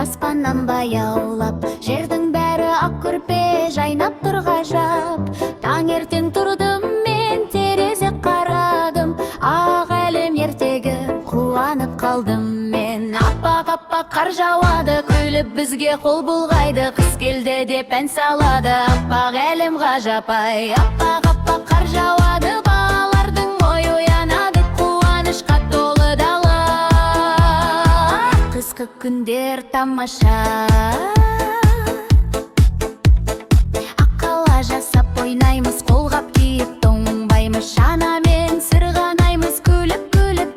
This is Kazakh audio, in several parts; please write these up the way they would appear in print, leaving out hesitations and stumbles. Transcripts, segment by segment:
аспаннан баяулап, жердің бәрі ақ көрпе жайнап тұр ғажап. Таңертең тұрдым мен, терезе қарадым, ақ әлем ертегі, қуанып қалдым мен. Аппақ қар жауады, күліп бізге қол бұлғайды, қыс келді деп ән салады, аппақ әлем ғажап-ай. Аппақ қар жауады, балалардың ой оянады, қуанышқа толы дала. Қысқы күндер тамаша, аққала жасап ойнаймыз, қолғап киіп тоңбаймыз, шанамен сырғанаймыз, күліп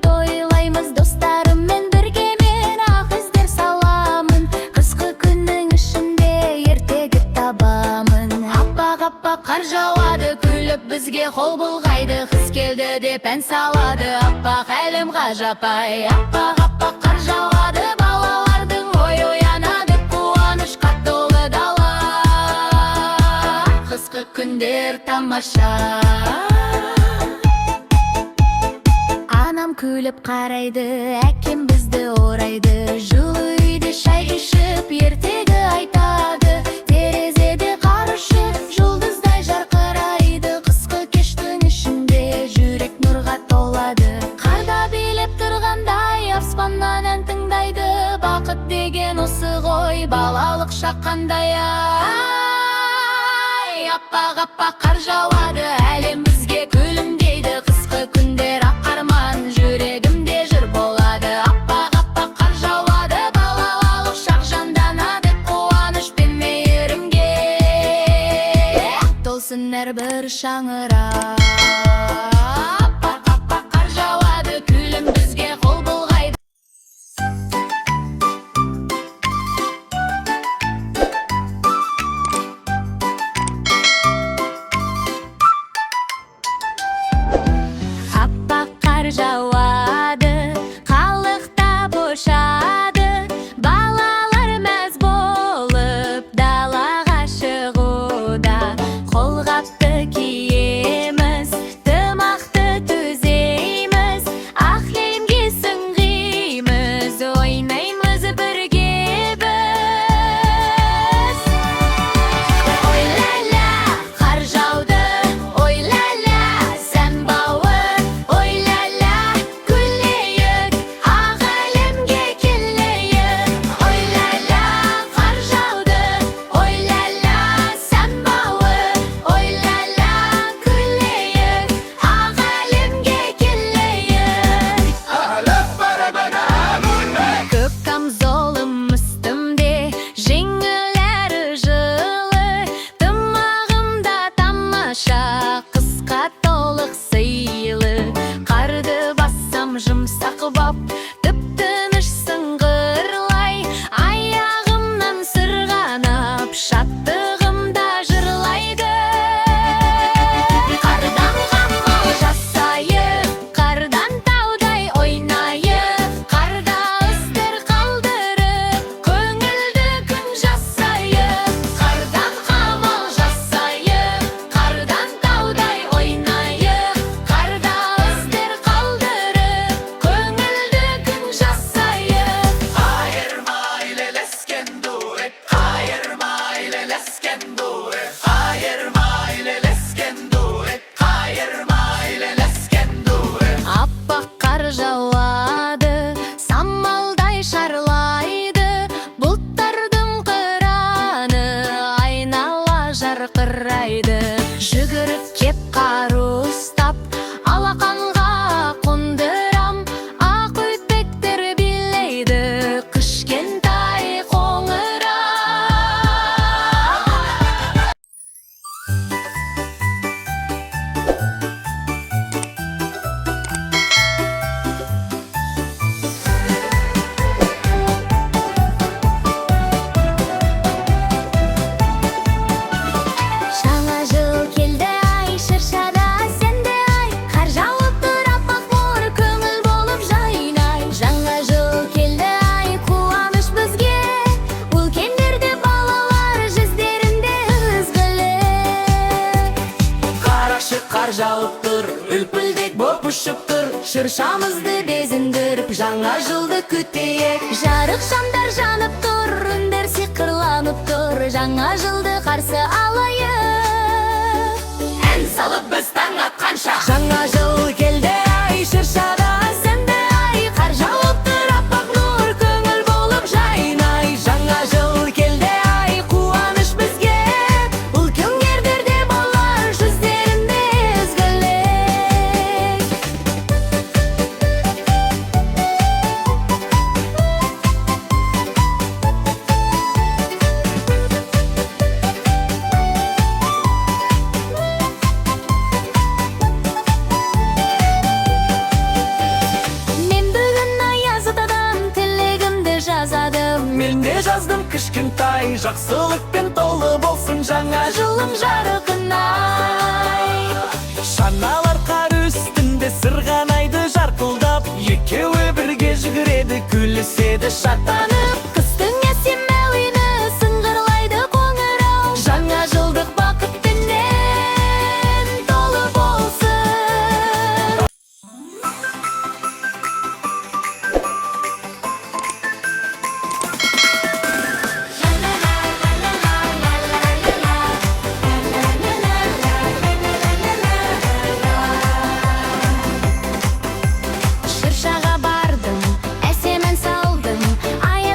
тойлаймыз, достарыммен бірге мен ақ іздер саламын, қысқы күннің ішінде ертегі табамын. Аппақ қар жауады, күліп бізге қол бұлғайды, қыс келді деп ән салады, аппақ әлем ғажап-ай. Аппақ қар жауады, балалардың ой оянады, қуанышқа толы дала. Қысқы күндер тамаша. Анам күліп қарайды, әкем бізді орайды, жылы үйде шай ішіп ертегі айтады, терезеде қар ұшып жұлдыздай жарқырайды, қысқы кештің ішінде жүрек нұрға толады. Қарда билеп тұрғандай аспаннан ән тыңдайды, бақыт деген осы ғой, балалық шақ қандай ай. Аппақ қар жауады, әлем бізге күлімдейді, қысқы күндер ақ арман жүрегімде жыр болады. Аппақ қар жауады, балалық шақ жанданады, қуаныш пен мейірімге толсын әрбір шаңырақ. Аппақ қар жауады, күлім бізге қол бұлғайды. Аппақ қар жауады, қалықта бошады, балалар мәз болып далаға шығуда. Қолғапты киеміз, тымақты төзейміз, ақ киімге сіңгейміз, ойнаймыз бірге біз. Ой ля-ля, қар жауды, ой ля-ля, сән бауыр, ой ля-ля, күлейік, ақ әлемге келейік. Ой ля-ля, қар жауды, ой ля-ля, сән бауыр, ой ля-ля, күлейік, ақ әлемге келейік. Көк камзолым үстімде, жеңіл әрі жылы, тымағымда тамаша, қысқа толық сыйлы. Қарды бассам жұмсақ боп, тып-тыныш сыңғырлай, аяғымнан сырғанап, шаттығымда жырлайды. Қардан қамал жасайық, қардан таудай ойнайық, қарда іздер қалдырып, көңілді күн жасайық. Қардан қамал жасайық, қардан таудай ойнайық, қарда іздер қалдырып, көңілді күн жасайық. Айырмай лелескен дуэт, айырмай лелескен дуэт, айырмай лелескен дуэт, айырмай лелескен дуэт. Аппақ қар жауады, самалдай шарлайды, бұлттардың қыраны айнала жарқырайды. Жүгіріп кеп қар ұстап, алақанға қондырам, ақ өтпектер билейді, кішкентай қоңырау. Жаңа жыл келді ай, шыршада сенде ай, қар жауып тұр аппақ боз, көңіл болып жайнай. Жаңа жыл келді ай, қуаныш бізге, үлкендерде балалар жүздерінде ізгілік. Қарашы, қар жауып тұр, үлпілдек боп ұшып тұр, шыршамызды безіндіріп, жаңа жылды күтейік. Жарық шамдар жанып тұр, үндер сиқырланып тұр, жаңа жылды қарсы алайық. Ән салып біз таң атқанша, жаңа жыл келді ай, шыршада сенде ай, қар жауып тұр аппақ нұр, көңіл болып жайнай. Жаңа жыл келді ай, қуаныш бізге, бұл күндерде болар жүздерінде ізгілік. Мен де жаздым кішкентай, жақсылықпен толы болсын жаңа жылым жарқынай. Шаналар қар үстінде сырғанайды жарқылдап, екеуі бірге жүгіреді, күліседі шаттанып. Қыстың әсем әуені сыңғырлайды қоңырау, жаңа жылдық бақытпенен толы болсын. Шыршаға бардым, әсем ән салдым, аяз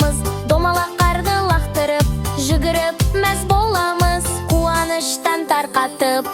ойнаймыз, домалақ қарды лақтырып, жүгіріп мәз боламыз, қуаныштан тарқатып.